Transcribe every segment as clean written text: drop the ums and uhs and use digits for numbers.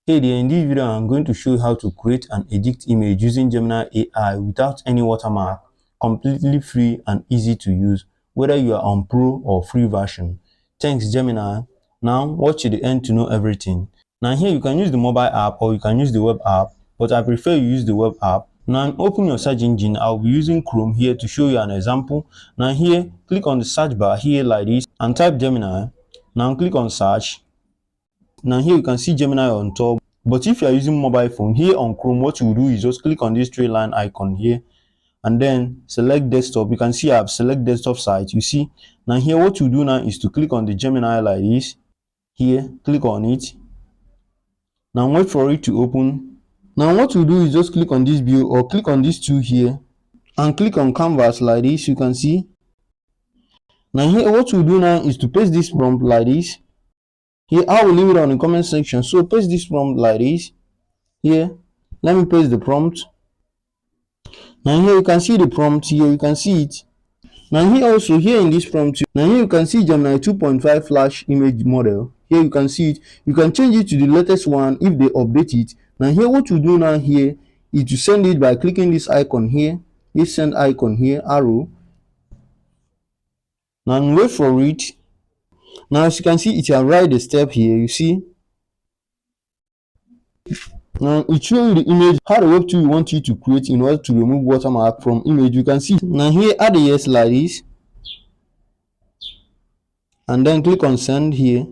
Hey there, in this video I'm going to show you how to create and edit image using Gemini AI without any watermark, completely free and easy to use, whether you are on pro or free version. Thanks Gemini. Now watch to the end to know everything. Now here you can use the mobile app or you can use the web app, but I prefer you use the web app. Now open your search engine. I'll be using Chrome here to show you an example. Now here, click on the search bar here like this and type Gemini. Now click on search. Now here you can see Gemini on top, but if you are using mobile phone, here on Chrome, what you will do is just click on this three line icon here and then select desktop. You can see I have select desktop site. You see, now here what you do now is to click on the Gemini like this. Here, click on it. Now wait for it to open. Now what you do is just click on this view or click on this two here and click on canvas like this. You can see. Now here what you do now is to paste this prompt like this. Here I will leave it on the comment section, so paste this prompt like this. Here let me paste the prompt. Now here you can see the prompt. Here you can see it. Now here also, here in this prompt, now here you can see Gemini 2.5 flash image model. Here you can see it. You can change it to the latest one if they update it. Now here what you do now here is to send it by clicking this icon here, this send icon here, arrow. Now wait for it. Now as you can see, it will write the step here. You see, now it shows you the image, how the web tool you want you to create in order to remove watermark from image. You can see now here, add a yes like this and then click on send here.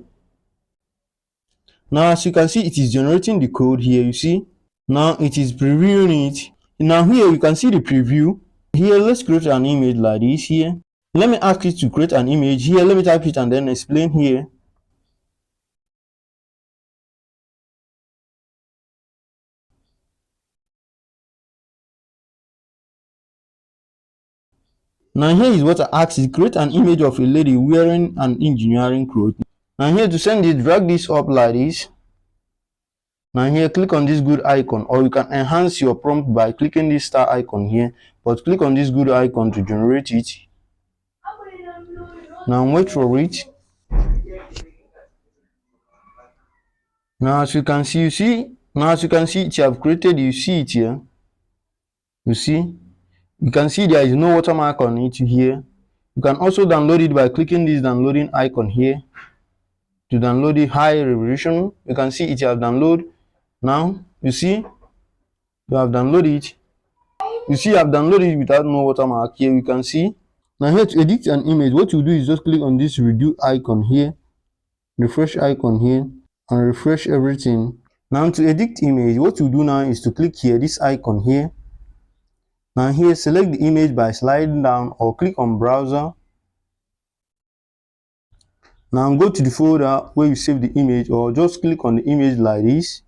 Now as you can see, it is generating the code here. You see, now it is previewing it. Now here you can see the preview. Here let's create an image like this. Here let me ask it to create an image. Here let me type it and then explain here. Now here is what I asked it. Create an image of a lady wearing an engineering cloth. Now here to send it, drag this up like this. Now here click on this good icon, or you can enhance your prompt by clicking this star icon here, but click on this good icon to generate it. Now wait for it. Now as you can see, it you have created. You see it here. You see, you can see there is no watermark on it here. You can also download it by clicking this downloading icon here to download the high resolution. You can see it you have downloaded. Now you see you have downloaded it. You see I have downloaded it without no watermark here. You can see. Now here to edit an image, what you do is just click on this redo icon here, refresh icon here, and refresh everything. Now to edit image, what you do now is to click here, this icon here. Now here select the image by sliding down or click on browser. Now go to the folder where you save the image or just click on the image like this.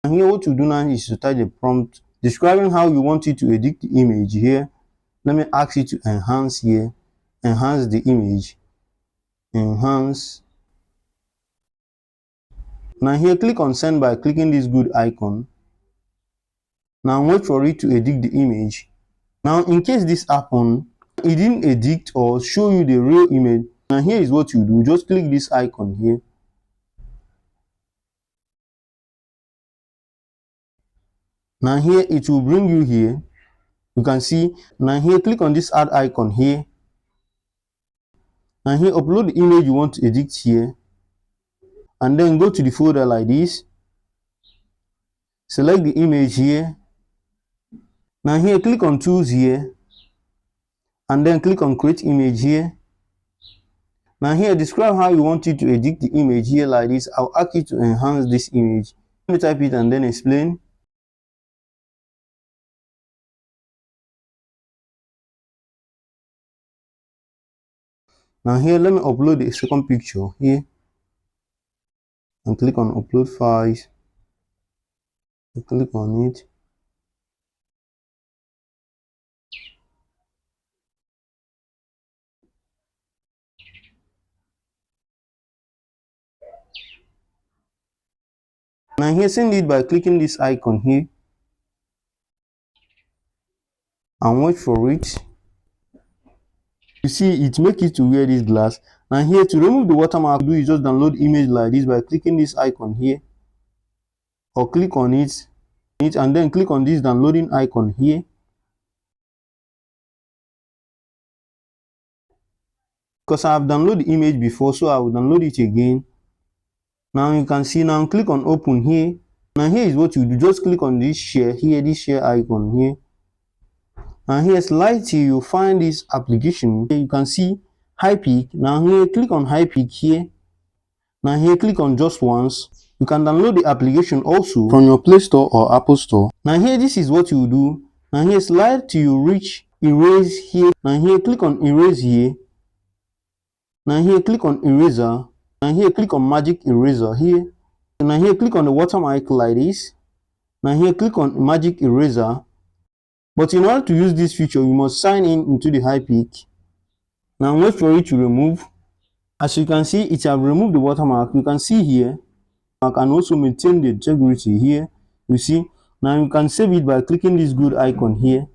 And here what you do now is to type the prompt describing how you want it to edit the image here. Let me ask you to enhance here, enhance the image, enhance. Now here click on send by clicking this good icon. Now wait for it to edit the image. Now in case this happens, it didn't edit or show you the real image. Now here is what you do, just click this icon here. Now here it will bring you here. You can see. Now here click on this add icon here. Now here upload the image you want to edit here. And then go to the folder like this. Select the image here. Now here click on tools here. And then click on create image here. Now here describe how you want it to edit the image here like this. I'll ask you to enhance this image. Let me type it and then explain. Now here let me upload the second picture here and click on upload files. Click on it. Now here send it by clicking this icon here and wait for it. You see, it makes it to wear this glass. Now here, to remove the watermark, do is just download image like this by clicking this icon here, or click on it and then click on this downloading icon here. Because I have downloaded the image before, so I will download it again. Now you can see, now click on open here. Now here is what you do, just click on this share here, this share icon here. Now here, slide till you find this application. Here you can see Hypic. Now here, click on Hypic here. Now here, click on just once. You can download the application also from your Play Store or Apple Store. Now here, this is what you do. Now here, slide till you reach erase here. Now here, click on erase here. Now here, click on eraser. Now here, click on magic eraser here. Now here, click on the watermark like this. Now here, click on magic eraser. But in order to use this feature, you must sign in into the Hypic. Now wait for it to remove. As you can see, it has removed the watermark. You can see here, I can also maintain the integrity here. You see, now you can save it by clicking this good icon here.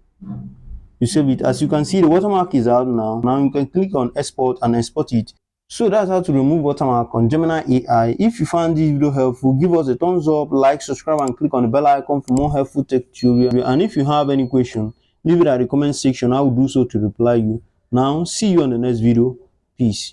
You save it. As you can see, the watermark is out now. Now you can click on export and export it. So that's how to remove watermark on Gemini AI. If you found this video helpful, give us a thumbs up, like, subscribe, and click on the bell icon for more helpful tech tutorials. And if you have any question, leave it at the comment section. I will do so to reply you. Now, see you on the next video. Peace.